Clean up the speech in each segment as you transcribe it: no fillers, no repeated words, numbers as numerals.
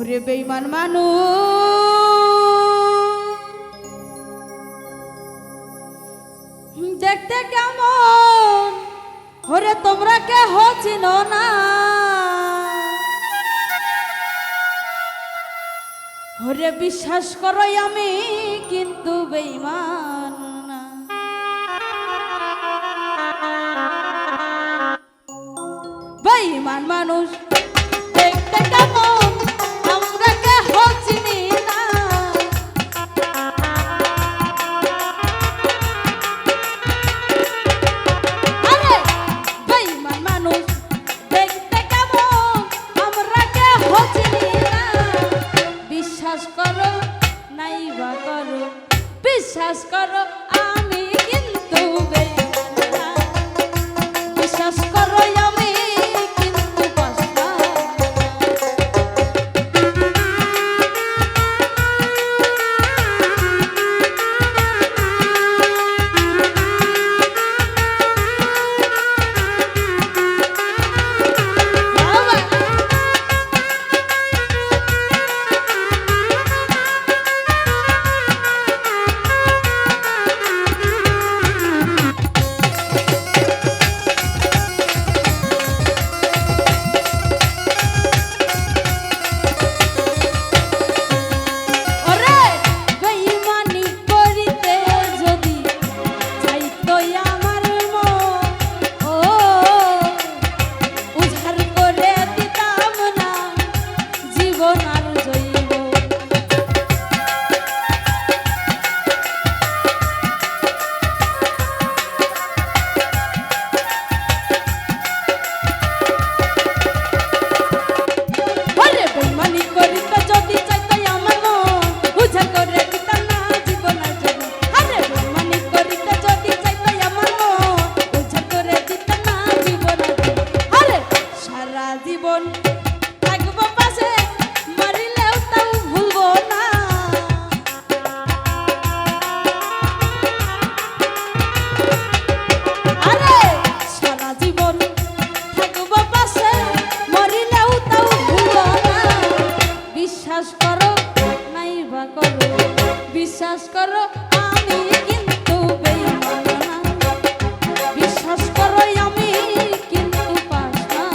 ওরে বেঈমান মানুষ দেখতে কেমন ওরে তোমরা কেহ চিনো না ওরে বিশ্বাস করো আমি কিন্তু বেঈমান না বেঈমান মানুষ দেখতে কেমন আমরা কেহ চিনি না আরে বেঈমান মানুষ দেখতে কেমন আমরা কেহ চিনি না বিশ্বাস করো নাইবা করো বিশ্বাস করো আমি কিন্তু বেঈমান না বিশ্বাস করো আমি কিন্তু বাসনা বিশ্বাস করো আমি কিন্তু বেঈমান না বিশ্বাস করো আমি কিন্তু পাশা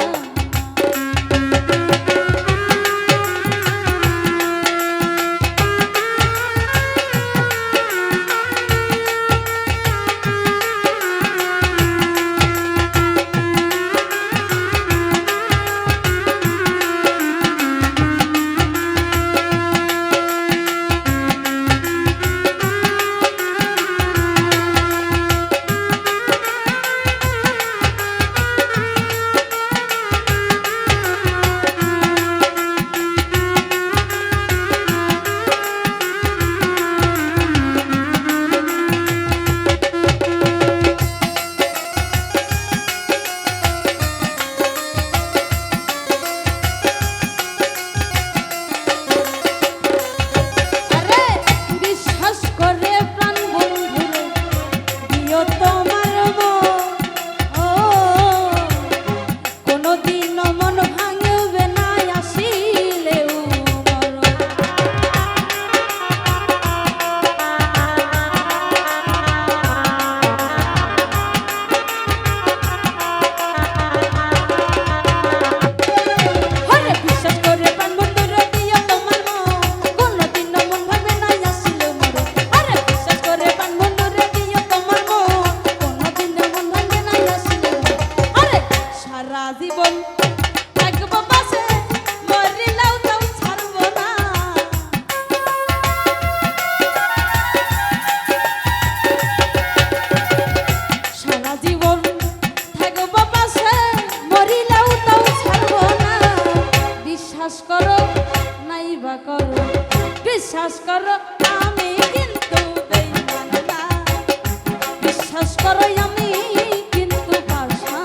বিশ্বাস করো আমি কিন্তু বেঈমান না বিশ্বাস করো আমি কিন্তু পাশা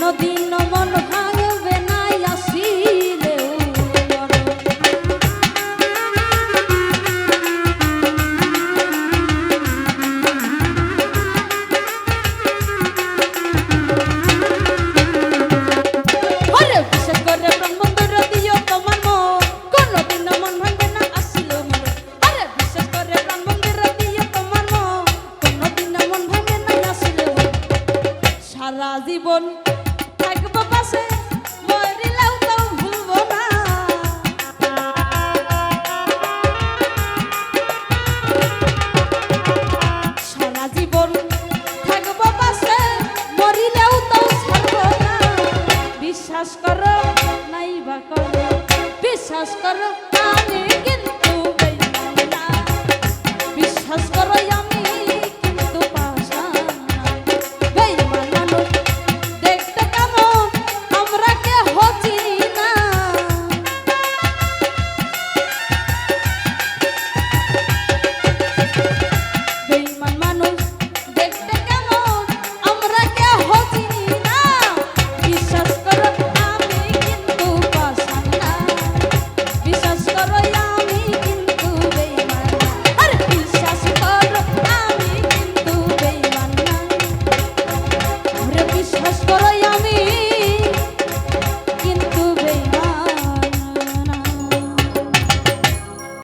কোনদিন মন ভাঙবে না আসিলেও মরণ। ওরে বিশ্বাস করে প্রাণ বন্ধুরে দিও তোমার মন, কোনদিন মন ভাঙবে না আসিলেও মরণ। ওরে বিশ্বাস করে প্রাণ বন্ধুরে দিও তোমার মন, কোনদিন মন ভাঙবে না আসিলেও মরণ। সারা জীবন থাকবো পাশে, মরিলেও তো ভুলবো না। সারা জীবন থাকবো পাশে, মরিলেও তো ছাড়বো না। বিশ্বাস করো নাই বা করো, বিশ্বাস করো আমি কিন্তু বেঈমান না। বিশ্বাস করো